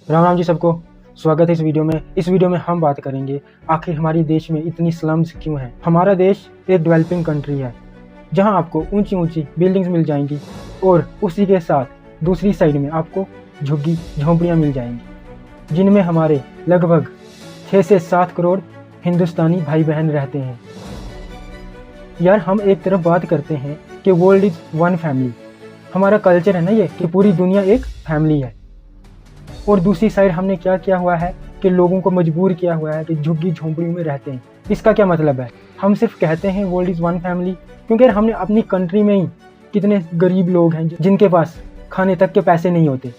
राम राम जी सबको। स्वागत है इस वीडियो में। इस वीडियो में हम बात करेंगे आखिर हमारे देश में इतनी स्लम्स क्यों हैं। हमारा देश एक डेवलपिंग कंट्री है जहां आपको ऊंची ऊंची बिल्डिंग्स मिल जाएंगी और उसी के साथ दूसरी साइड में आपको झुग्गी झोंपड़ियां मिल जाएंगी जिनमें हमारे लगभग 6 से 7 करोड़ हिंदुस्तानी भाई बहन रहते हैं। यार हम एक तरफ बात करते हैं कि वर्ल्ड इज़ वन फैमिली, हमारा कल्चर है ना ये कि पूरी दुनिया एक फैमिली है, और दूसरी साइड हमने क्या किया हुआ है कि लोगों को मजबूर किया हुआ है कि झुग्गी झोंपड़ियों में रहते हैं। इसका क्या मतलब है? हम सिर्फ कहते हैं वर्ल्ड इज़ वन फैमिली क्योंकि हमने अपनी कंट्री में ही कितने गरीब लोग हैं जिनके पास खाने तक के पैसे नहीं होते,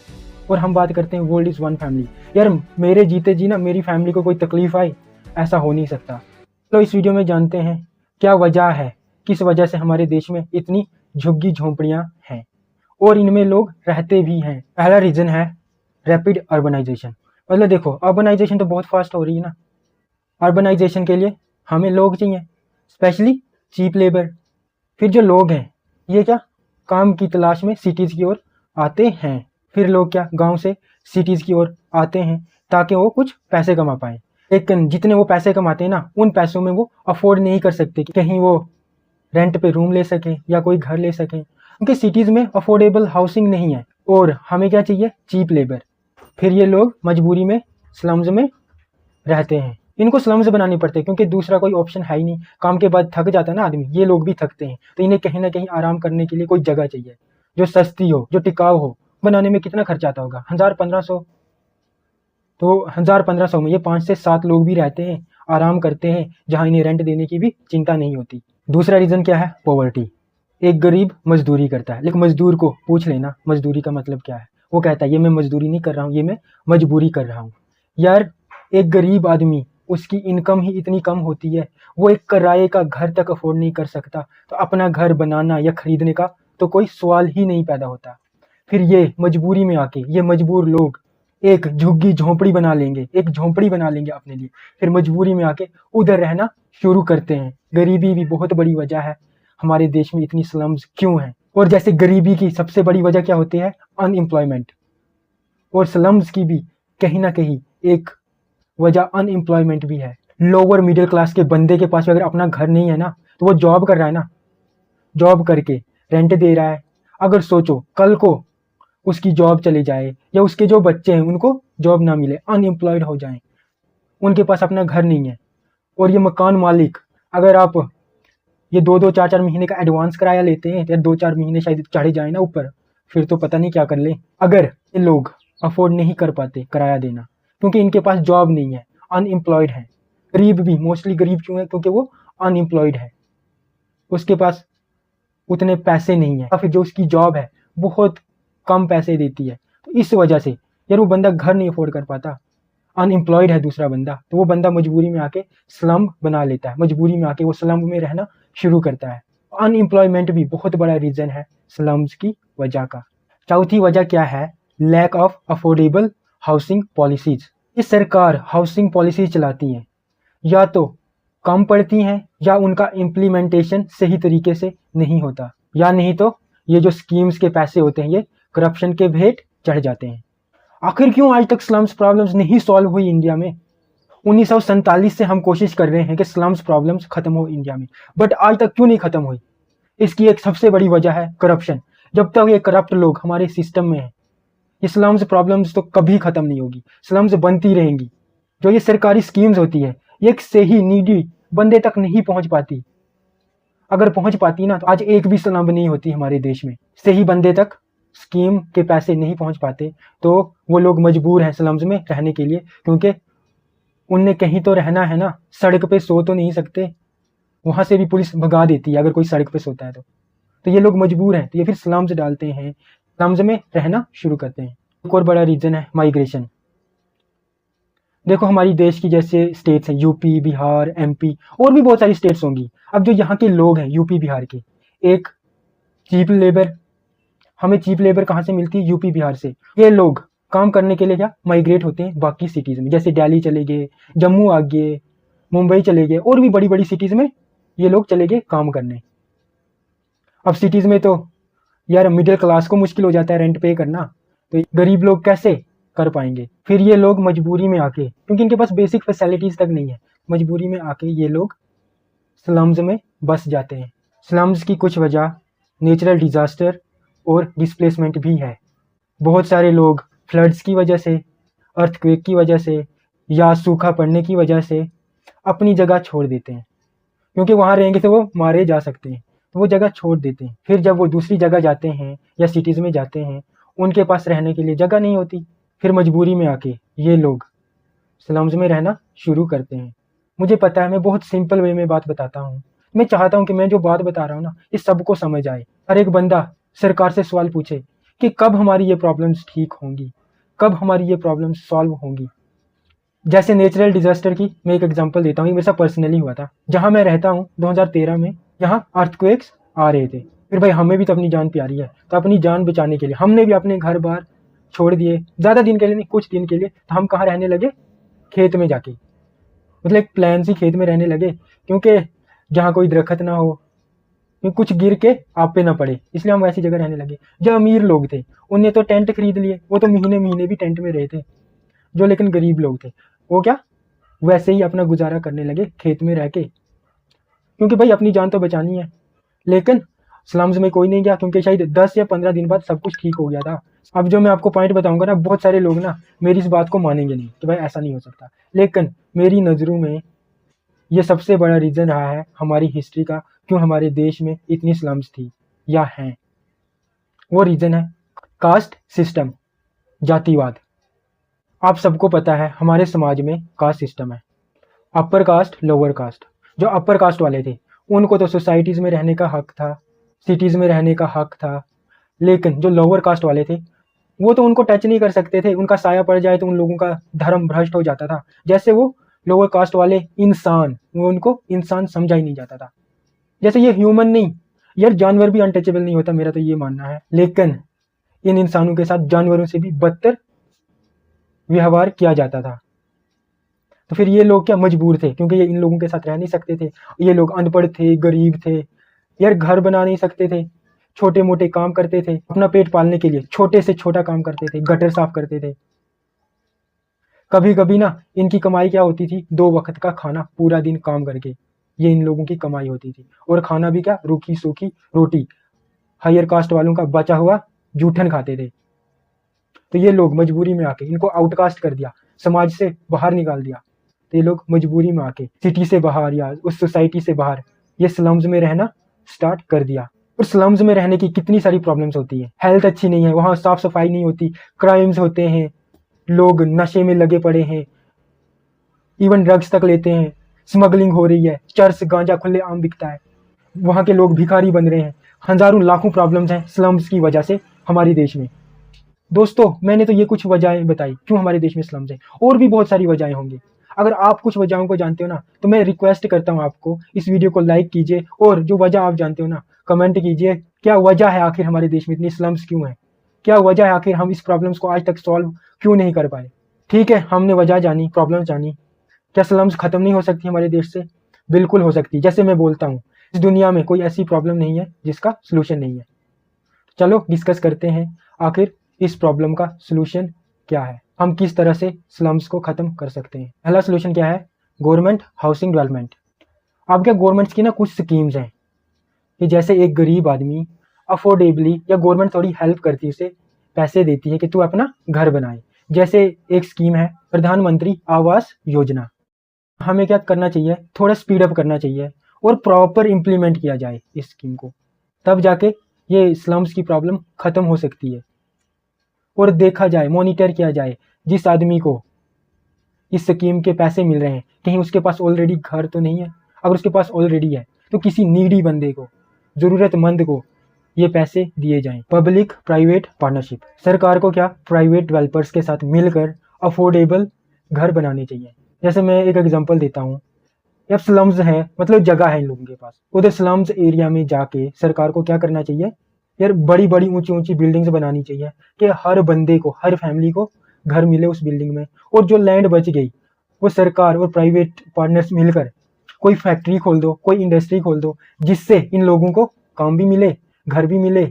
और हम बात करते हैं वर्ल्ड इज़ वन फैमिली। यार मेरे जीते जी ना मेरी फैमिली को कोई तकलीफ आए, ऐसा हो नहीं सकता। तो इस वीडियो में जानते हैं क्या वजह है, किस वजह से हमारे देश में इतनी झुग्गी झोंपड़ियाँ हैं और इनमें लोग रहते भी हैं। पहला रीज़न है रैपिड अर्बनाइजेशन। मतलब देखो, अर्बनाइजेशन तो बहुत फास्ट हो रही है ना। अर्बनाइजेशन के लिए हमें लोग चाहिए, स्पेशली चीप लेबर। फिर जो लोग हैं ये क्या काम की तलाश में सिटीज़ की ओर आते हैं। फिर लोग क्या गांव से सिटीज़ की ओर आते हैं ताकि वो कुछ पैसे कमा पाएँ। लेकिन जितने वो पैसे कमाते हैं ना, उन पैसों में वो अफोर्ड नहीं कर सकते कि कहीं वो रेंट पे रूम ले सकें या कोई घर ले सकें, क्योंकि सिटीज़ में अफोर्डेबल हाउसिंग नहीं है। और हमें क्या चाहिए? Cheap labour. फिर ये लोग मजबूरी में स्लम्स में रहते हैं। इनको स्लम्स बनाने पड़ते हैं क्योंकि दूसरा कोई ऑप्शन है ही नहीं। काम के बाद थक जाता है ना आदमी, ये लोग भी थकते हैं, तो इन्हें कहीं ना कहीं आराम करने के लिए कोई जगह चाहिए जो सस्ती हो, जो टिकाऊ हो। बनाने में कितना खर्चा आता होगा? 1000-1500। तो 1000-1500 में ये 5 से 7 लोग भी रहते हैं, आराम करते हैं, जहाँ इन्हें रेंट देने की भी चिंता नहीं होती। दूसरा रीज़न क्या है? पॉवर्टी। एक गरीब मजदूरी करता है, लेकिन मजदूर को पूछ लेना मजदूरी का मतलब क्या है। वो कहता है ये मैं मजदूरी नहीं कर रहा हूँ, ये मैं मजबूरी कर रहा हूँ। यार एक गरीब आदमी, उसकी इनकम ही इतनी कम होती है, वो एक किराए का घर तक अफोर्ड नहीं कर सकता, तो अपना घर बनाना या खरीदने का तो कोई सवाल ही नहीं पैदा होता। फिर ये मजबूरी में आके ये मजबूर लोग एक झुग्गी झोंपड़ी बना लेंगे, एक झोंपड़ी बना लेंगे अपने लिए। फिर मजबूरी में आके उधर रहना शुरू करते हैं। गरीबी भी बहुत बड़ी वजह है हमारे देश में इतनी स्लम्स क्यों हैं। और जैसे गरीबी की सबसे बड़ी वजह क्या होती है? अनएम्प्लॉयमेंट। और स्लम्स की भी कहीं ना कहीं एक वजह अनएम्प्लॉयमेंट भी है। लोअर मिडिल क्लास के बंदे के पास अगर अपना घर नहीं है ना, तो वो जॉब कर रहा है ना, जॉब करके रेंट दे रहा है। अगर सोचो कल को उसकी जॉब चली जाए या उसके जो बच्चे हैं उनको जॉब ना मिले, अनएम्प्लॉयड हो जाएं, उनके पास अपना घर नहीं है, और ये मकान मालिक अगर आप ये 2-4 महीने का एडवांस किराया लेते हैं या 2-4 महीने शायद चढ़े जाए ना ऊपर, फिर तो पता नहीं क्या कर ले। अगर ये लोग अफोर्ड नहीं कर पाते किराया देना क्योंकि इनके पास जॉब नहीं है, अनएम्प्लॉयड है। गरीब भी मोस्टली गरीब क्यों है? क्योंकि वो अनएम्प्लॉयड है, उसके पास उतने पैसे नहीं है, या फिर जो उसकी जॉब है बहुत कम पैसे देती है। तो इस वजह से यार वो बंदा घर नहीं अफोर्ड कर पाता, अनएम्प्लॉयड है दूसरा बंदा, तो वो बंदा मजबूरी में आके स्लम बना लेता है। मजबूरी में आके वो स्लम में रहना शुरू करता है। अनएम्प्लॉयमेंट भी बहुत बड़ा रीज़न है स्लम्स की वजह का। चौथी वजह क्या है? Lack of affordable housing policies. ये सरकार हाउसिंग पॉलिसी चलाती हैं, या तो कम पड़ती हैं या उनका इम्प्लीमेंटेशन सही तरीके से नहीं होता, या नहीं तो ये जो स्कीम्स के पैसे होते हैं ये करप्शन के भेंट चढ़ जाते हैं। आखिर क्यों आज तक स्लम्स प्रॉब्लम्स नहीं सॉल्व हुई इंडिया में? 1947 से हम कोशिश कर रहे हैं कि स्लम्स प्रॉब्लम्स खत्म हो इंडिया में, बट आज तक क्यों नहीं खत्म हुई? इसकी एक सबसे बड़ी वजह है करप्शन। जब तक ये करप्ट लोग हमारे सिस्टम में हैं, ये स्लम्स प्रॉब्लम्स तो कभी खत्म नहीं होगी, स्लम्स बनती रहेंगी। जो ये सरकारी स्कीम्स होती है ये एक सही नीडी बंदे तक नहीं पहुंच पाती। अगर पहुंच पाती ना तो आज एक भी स्लम नहीं होती हमारे देश में। सही बंदे तक स्कीम के पैसे नहीं पहुंच पाते तो वो लोग मजबूर हैं स्लम्स में रहने के लिए, क्योंकि उनने कहीं तो रहना है ना, सड़क पे सो तो नहीं सकते। वहां से भी पुलिस भगा देती है अगर कोई सड़क पे सोता है तो ये लोग मजबूर हैं, तो ये फिर स्लम्स डालते हैं, स्लम्स में रहना शुरू करते हैं। एक और बड़ा रीजन है माइग्रेशन। देखो हमारी देश की जैसे स्टेट्स हैं यूपी, बिहार, एमपी, और भी बहुत सारी स्टेट्स होंगी। अब जो यहाँ के लोग हैं यूपी बिहार के, एक चीप लेबर, हमें चीप लेबर कहाँ से मिलती है? यूपी बिहार से। ये लोग काम करने के लिए क्या माइग्रेट होते हैं बाकी सिटीज़ में, जैसे दिल्ली चले गए, जम्मू आ गए, मुंबई चले गए, और भी बड़ी बड़ी सिटीज़ में ये लोग चले गए काम करने। अब सिटीज़ में तो यार मिडिल क्लास को मुश्किल हो जाता है रेंट पे करना, तो गरीब लोग कैसे कर पाएंगे। फिर ये लोग मजबूरी में आके, क्योंकि इनके पास बेसिक फैसिलिटीज़ तक नहीं है, मजबूरी में आके ये लोग स्लम्स में बस जाते हैं। स्लम्स की कुछ वजह नेचुरल डिज़ास्टर और डिस्प्लेसमेंट भी है। बहुत सारे लोग फ्लड्स की वजह से, अर्थक्वेक की वजह से या सूखा पड़ने की वजह से अपनी जगह छोड़ देते हैं, क्योंकि वहाँ रहेंगे तो वो मारे जा सकते हैं, तो वो जगह छोड़ देते हैं। फिर जब वो दूसरी जगह जाते हैं या सिटीज़ में जाते हैं, उनके पास रहने के लिए जगह नहीं होती। फिर मजबूरी में आके ये लोग स्लम्स में रहना शुरू करते हैं। मुझे पता है मैं बहुत सिंपल वे में बात बताता हूँ। मैं चाहता हूँ कि मैं जो बात बता रहा हूँ ना, ये सबको समझ आए। हर एक बंदा सरकार से सवाल पूछे कि कब हमारी ये प्रॉब्लम्स ठीक होंगी, कब हमारी ये प्रॉब्लम्स सॉल्व होंगी। जैसे नेचुरल डिजास्टर की मैं एक एग्जांपल देता हूँ, ये मेरे साथ पर्सनली हुआ था। जहाँ मैं रहता हूँ 2013 में यहाँ अर्थक्वेक्स आ रहे थे। फिर भाई हमें भी तो अपनी जान प्यारी है, तो अपनी जान बचाने के लिए हमने भी अपने घर बार छोड़ दिए, ज़्यादा दिन के लिए नहीं, कुछ दिन के लिए। तो हम कहाँ रहने लगे? खेत में जाके, मतलब एक प्लान सी खेत में रहने लगे, क्योंकि जहाँ कोई दरख्त ना हो, क्योंकि कुछ गिर के आप पे ना पड़े, इसलिए हम ऐसी जगह रहने लगे। जो अमीर लोग थे उनने तो टेंट खरीद लिए, वो तो महीने महीने भी टेंट में रहे थे। जो लेकिन गरीब लोग थे वो क्या, वैसे ही अपना गुजारा करने लगे खेत में रह के, क्योंकि भाई अपनी जान तो बचानी है। लेकिन स्लम्स में कोई नहीं गया, क्योंकि शायद 10 या 15 दिन बाद सब कुछ ठीक हो गया था। अब जो मैं आपको पॉइंट बताऊंगा ना, बहुत सारे लोग ना मेरी इस बात को मानेंगे नहीं कि भाई ऐसा नहीं हो सकता, लेकिन मेरी नज़रों में ये सबसे बड़ा रीज़न रहा है हमारी हिस्ट्री का, क्यों हमारे देश में इतनी स्लम्स थी या हैं। वो रीज़न है कास्ट सिस्टम, जातिवाद। आप सबको पता है हमारे समाज में कास्ट सिस्टम है, अपर कास्ट लोअर कास्ट। जो अपर कास्ट वाले थे उनको तो सोसाइटीज़ में रहने का हक था, सिटीज़ में रहने का हक था। लेकिन जो लोअर कास्ट वाले थे वो तो उनको टच नहीं कर सकते थे, उनका साया पड़ जाए तो उन लोगों का धर्म भ्रष्ट हो जाता था। जैसे वो लोअर कास्ट वाले इंसान, वो उनको इंसान समझा ही नहीं जाता था। जैसे ये ह्यूमन नहीं, यार जानवर भी अनटचेबल नहीं होता, मेरा तो ये मानना है। लेकिन इन इंसानों के साथ जानवरों से भी बदतर व्यवहार किया जाता था। तो फिर ये लोग क्या मजबूर थे, क्योंकि ये इन लोगों के साथ रह नहीं सकते थे। ये लोग अनपढ़ थे, गरीब थे, यार घर बना नहीं सकते थे, छोटे मोटे काम करते थे अपना पेट पालने के लिए, छोटे से छोटा काम करते थे, गटर साफ करते थे। कभी कभी ना इनकी कमाई क्या होती थी, 2 वक्त का खाना पूरा दिन काम करके, ये इन लोगों की कमाई होती थी। और खाना भी क्या, रूखी सूखी रोटी, हायर कास्ट वालों का बचा हुआ जूठन खाते थे। तो ये लोग मजबूरी में आके इनको आउटकास्ट कर दिया, समाज से बाहर निकाल दिया। तो ये लोग मजबूरी में आके सिटी से बाहर या उस सोसाइटी से बाहर ये स्लम्स में रहना स्टार्ट कर दिया। और स्लम्स में रहने की कितनी सारी प्रॉब्लम्स होती है। हेल्थ अच्छी नहीं है, वहाँ साफ सफाई नहीं होती, क्राइम्स होते हैं, लोग नशे में लगे पड़े हैं, इवन ड्रग्स तक लेते हैं, स्मगलिंग हो रही है, चर्स गांजा खुले आम बिकता है, वहाँ के लोग भिखारी बन रहे हैं। हजारों लाखों प्रॉब्लम्स हैं स्लम्स की वजह से हमारे देश में। दोस्तों मैंने तो ये कुछ वजहें बताई क्यों हमारे देश में स्लम्स हैं, और भी बहुत सारी वजहें होंगी। अगर आप कुछ वजहों को जानते हो ना, तो मैं रिक्वेस्ट करता हूँ आपको, इस वीडियो को लाइक कीजिए, और जो वजह आप जानते हो ना कमेंट कीजिए। क्या वजह है आखिर हमारे देश में इतनी स्लम्स क्यों है, क्या वजह है आखिर हम इस प्रॉब्लम्स को आज तक सॉल्व क्यों नहीं कर पाए। ठीक है, हमने वजह जानी, प्रॉब्लम जानी। क्या स्लम्स खत्म नहीं हो सकती हमारे देश से? बिल्कुल हो सकती। जैसे मैं बोलता हूँ, इस दुनिया में कोई ऐसी प्रॉब्लम नहीं है जिसका सोल्यूशन नहीं है। चलो डिस्कस करते हैं आखिर इस प्रॉब्लम का सोल्यूशन क्या है, हम किस तरह से स्लम्स को खत्म कर सकते हैं। पहला सोल्यूशन क्या है? Government housing development. अब क्या गवर्नमेंट की ना कुछ स्कीम्स हैं कि जैसे एक गरीब आदमी अफोर्डेबली, या गवर्नमेंट थोड़ी हेल्प करती है, उसे पैसे देती है कि तू अपना घर बनाए। जैसे एक स्कीम है प्रधानमंत्री आवास योजना। हमें क्या करना चाहिए, थोड़ा स्पीड अप करना चाहिए और प्रॉपर इम्प्लीमेंट किया जाए इस स्कीम को, तब जाके ये स्लम्स की प्रॉब्लम खत्म हो सकती है। और देखा जाए, मॉनिटर किया जाए, जिस आदमी को इस स्कीम के पैसे मिल रहे हैं कहीं उसके पास ऑलरेडी घर तो नहीं है। अगर उसके पास ऑलरेडी है तो किसी नीडी बंदे को, ज़रूरतमंद को ये पैसे दिए जाएं। पब्लिक प्राइवेट पार्टनरशिप, सरकार को क्या प्राइवेट डेवलपर्स के साथ मिलकर अफोर्डेबल घर बनाने चाहिए। जैसे मैं एक एग्जांपल देता हूँ, अब स्लम्स है, मतलब जगह है इन लोगों के पास, उधर स्लम्स एरिया में जाके सरकार को क्या करना चाहिए, यार बड़ी बड़ी ऊंची ऊंची बिल्डिंग्स बनानी चाहिए कि हर बंदे को, हर फैमिली को घर मिले उस बिल्डिंग में। और जो लैंड बच गई वो सरकार और प्राइवेट पार्टनर्स मिलकर कोई फैक्ट्री खोल दो, कोई इंडस्ट्री खोल दो, जिससे इन लोगों को काम भी मिले, घर भी मिले,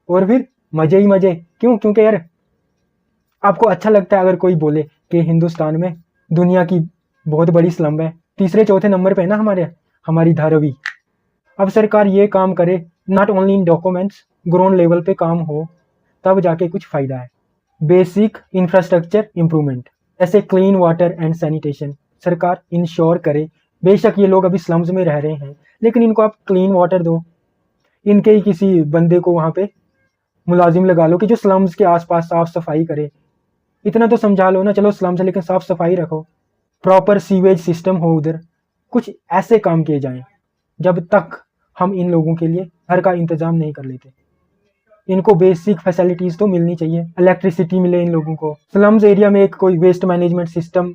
और फिर मजे ही मजे। क्यों? क्योंकि यार आपको अच्छा लगता है अगर कोई बोले कि हिंदुस्तान में दुनिया की बहुत बड़ी स्लम है, तीसरे चौथे नंबर पे है ना हमारी धारावी। अब सरकार ये काम करे, not only in documents, ground level पे काम हो, तब जाके कुछ फायदा है। बेसिक इंफ्रास्ट्रक्चर इंप्रूवमेंट, जैसे क्लीन वाटर एंड सैनिटेशन सरकार इंश्योर करे। बेशक ये लोग अभी स्लम्स में रह रहे हैं, लेकिन इनको आप क्लीन वाटर दो, इनके ही किसी बंदे को वहाँ पे मुलाजिम लगा लो कि जो स्लम्स के आसपास साफ सफाई करे। इतना तो समझा लो ना, चलो स्लम्स है लेकिन साफ सफाई रखो, प्रॉपर सीवेज सिस्टम हो उधर। कुछ ऐसे काम किए जाएं जब तक हम इन लोगों के लिए घर का इंतजाम नहीं कर लेते। इनको बेसिक फैसिलिटीज तो मिलनी चाहिए, इलेक्ट्रिसिटी मिले इन लोगों को, स्लम्स एरिया में एक कोई वेस्ट मैनेजमेंट सिस्टम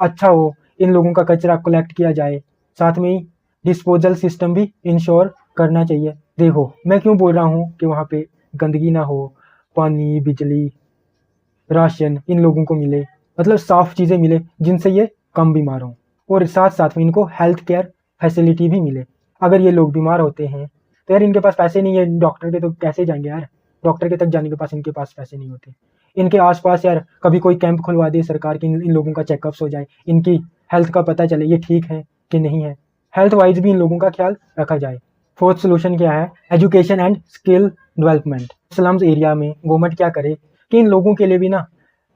अच्छा हो, इन लोगों का कचरा कलेक्ट किया जाए, साथ में ही डिस्पोजल सिस्टम भी इंश्योर करना चाहिए। देखो मैं क्यों बोल रहा हूँ कि वहाँ पे गंदगी ना हो, पानी बिजली राशन इन लोगों को मिले, मतलब साफ चीज़ें मिले जिनसे ये कम बीमार हों, और साथ साथ में इनको हेल्थ केयर फैसिलिटी भी मिले। अगर ये लोग बीमार होते हैं तो यार इनके पास पैसे नहीं है डॉक्टर के, तो कैसे जाएंगे यार, डॉक्टर के तक जाने के पास इनके पास पैसे नहीं होते। इनके आसपास यार कभी कोई कैंप खुलवा दे सरकार की, इन लोगों का चेकअप्स हो जाए, इनकी हेल्थ का पता चले ये ठीक है कि नहीं है, हेल्थ वाइज भी इन लोगों का ख्याल रखा जाए। फोर्थ सोल्यूशन क्या है, education and skill development. Slums area में गवर्नमेंट क्या करे कि इन लोगों के लिए भी ना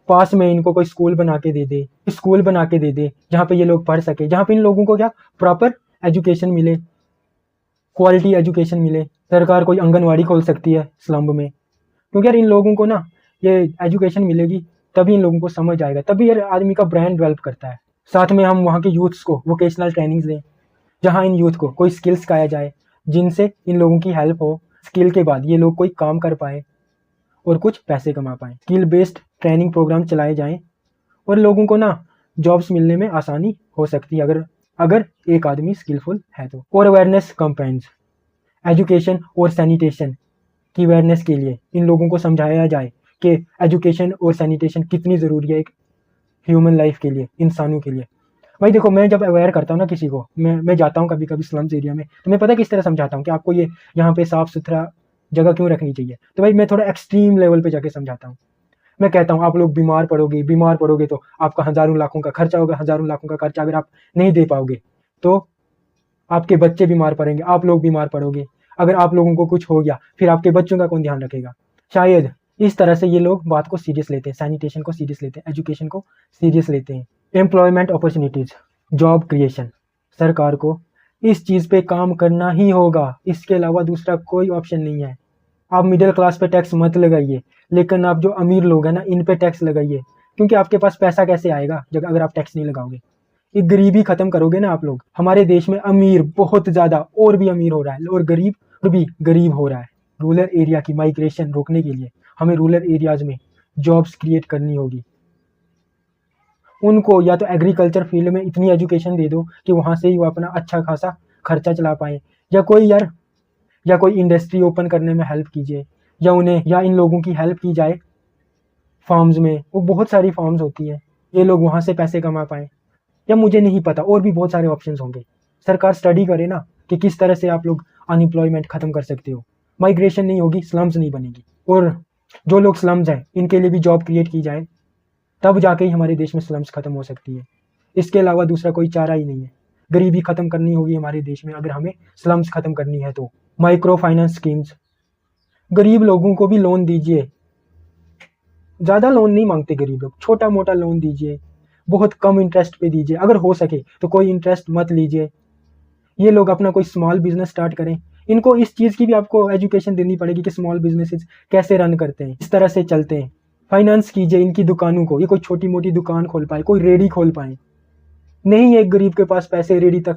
पास में इनको कोई स्कूल बना के दे दे, स्कूल बना के दे दे जहाँ पे ये लोग पढ़ सके, जहाँ पे इन लोगों को क्या प्रॉपर एजुकेशन मिले, क्वालिटी एजुकेशन मिले। सरकार कोई आंगनवाड़ी खोल सकती है स्लम्ब में, क्योंकि यार इन लोगों को ना ये एजुकेशन मिलेगी तभी इन लोगों को समझ आएगा, तभी यार आदमी का ब्रेन डेवलप करता है। साथ में हम वहाँ के यूथ्स को वोकेशनल ट्रेनिंग्स दें, जहाँ इन यूथ को कोई स्किल्स सिखाया जाए जिनसे इन लोगों की हेल्प हो, स्किल के बाद ये लोग कोई काम कर पाए और कुछ पैसे कमा पाएँ। स्किल बेस्ड ट्रेनिंग प्रोग्राम चलाए जाएँ और लोगों को ना जॉब्स मिलने में आसानी हो सकती है अगर एक आदमी स्किलफुल है तो। और अवेयरनेस कैंपेन्स, एजुकेशन और सैनिटेशन की अवेयरनेस के लिए इन लोगों को समझाया जाए कि एजुकेशन और सैनिटेशन कितनी ज़रूरी है एक ह्यूमन लाइफ के लिए, इंसानों के लिए। भाई देखो मैं जब अवेयर करता हूँ ना किसी को, मैं जाता हूँ कभी कभी स्लम्स एरिया में, तो मैं पता किस तरह समझाता हूँ कि आपको ये यहाँ पे साफ़ सुथरा जगह क्यों रखनी चाहिए। तो भाई मैं थोड़ा एक्सट्रीम लेवल पे जाके समझाता हूँ। मैं कहता हूँ आप लोग बीमार पड़ोगे तो आपका हज़ारों लाखों का खर्चा होगा, हज़ारों लाखों का खर्चा अगर आप नहीं दे पाओगे तो आपके बच्चे बीमार पड़ेंगे, आप लोग बीमार पड़ोगे। अगर आप लोगों को कुछ हो गया फिर आपके बच्चों का कौन ध्यान रखेगा। शायद इस तरह से ये लोग बात को सीरियस लेते हैं, सैनिटेशन को सीरियस लेते हैं, एजुकेशन को सीरियस लेते हैं। एम्प्लॉयमेंट अपॉर्चुनिटीज़, जॉब क्रिएशन, सरकार को इस चीज़ पे काम करना ही होगा, इसके अलावा दूसरा कोई ऑप्शन नहीं है। आप मिडिल क्लास पे टैक्स मत लगाइए, लेकिन आप जो अमीर लोग हैं ना इन पे टैक्स लगाइए, क्योंकि आपके पास पैसा कैसे आएगा जब अगर आप टैक्स नहीं लगाओगे। ये गरीबी खत्म करोगे ना आप लोग। हमारे देश में अमीर बहुत ज़्यादा और भी अमीर हो रहा है और गरीब और भी गरीब हो रहा है। रूरल एरिया की माइग्रेशन रोकने के लिए हमें रूरल एरियाज में जॉब्स क्रिएट करनी होगी। उनको या तो एग्रीकल्चर फील्ड में इतनी एजुकेशन दे दो कि वहाँ से ही वो अपना अच्छा खासा खर्चा चला पाएँ, या कोई इंडस्ट्री ओपन करने में हेल्प कीजिए, या इन लोगों की हेल्प की जाए फार्म्स में, वो बहुत सारी फार्म्स होती हैं, ये लोग वहाँ से पैसे कमा पाएँ। या मुझे नहीं पता, और भी बहुत सारे ऑप्शंस होंगे। सरकार स्टडी करे ना कि किस तरह से आप लोग अनएम्प्लॉयमेंट खत्म कर सकते हो। माइग्रेशन नहीं होगी, स्लम्स नहीं बनेगी, और जो लोग स्लम्स हैं इनके लिए भी जॉब क्रिएट की जाए, तब जाके ही हमारे देश में स्लम्स खत्म हो सकती है। इसके अलावा दूसरा कोई चारा ही नहीं है। गरीबी खत्म करनी होगी हमारे देश में अगर हमें स्लम्स खत्म करनी है तो। माइक्रो फाइनेंस स्कीम्स, गरीब लोगों को भी लोन दीजिए, ज़्यादा लोन नहीं मांगते गरीब लोग, छोटा मोटा लोन दीजिए, बहुत कम इंटरेस्ट पे दीजिए, अगर हो सके तो कोई इंटरेस्ट मत लीजिए। ये लोग अपना कोई स्मॉल बिजनेस स्टार्ट करें, इनको इस चीज़ की भी आपको एजुकेशन देनी पड़ेगी कि स्मॉल बिजनेसेस कैसे रन करते हैं, इस तरह से चलते हैं। फाइनेंस कीजिए इनकी दुकानों को, ये कोई छोटी मोटी दुकान खोल पाए, कोई रेडी खोल पाए। नहीं एक गरीब के पास पैसे रेडी तक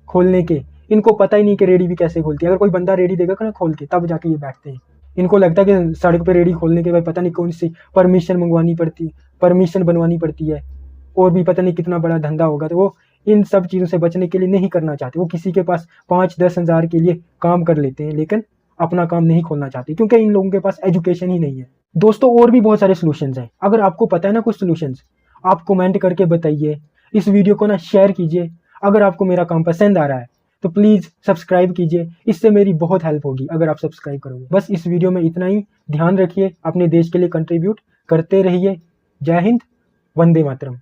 खोलने के, इनको पता ही नहीं कि रेडी भी कैसे खोलती है। अगर कोई बंदा रेडी देगा ना खोल के, तब जाके ये बैठते हैं। इनको लगता है कि सड़क पे रेडी खोलने के बाद पता नहीं कौन सी परमिशन बनवानी पड़ती है, और भी पता नहीं कितना बड़ा धंधा होगा, तो वो इन सब चीज़ों से बचने के लिए नहीं करना चाहते। वो किसी के पास 5-10 हज़ार के लिए काम कर लेते हैं, लेकिन अपना काम नहीं खोलना चाहते, क्योंकि इन लोगों के पास एजुकेशन ही नहीं है। दोस्तों और भी बहुत सारे सोल्यूशंस हैं, अगर आपको पता है ना कुछ सोल्यूशंस, आप कमेंट करके बताइए। इस वीडियो को ना शेयर कीजिए। अगर आपको मेरा काम पसंद आ रहा है तो प्लीज़ सब्सक्राइब कीजिए, इससे मेरी बहुत हेल्प होगी अगर आप सब्सक्राइब करोगे। बस इस वीडियो में इतना ही, ध्यान रखिए, अपने देश के लिए कंट्रीब्यूट करते रहिए। जय हिंद, वंदे मातरम।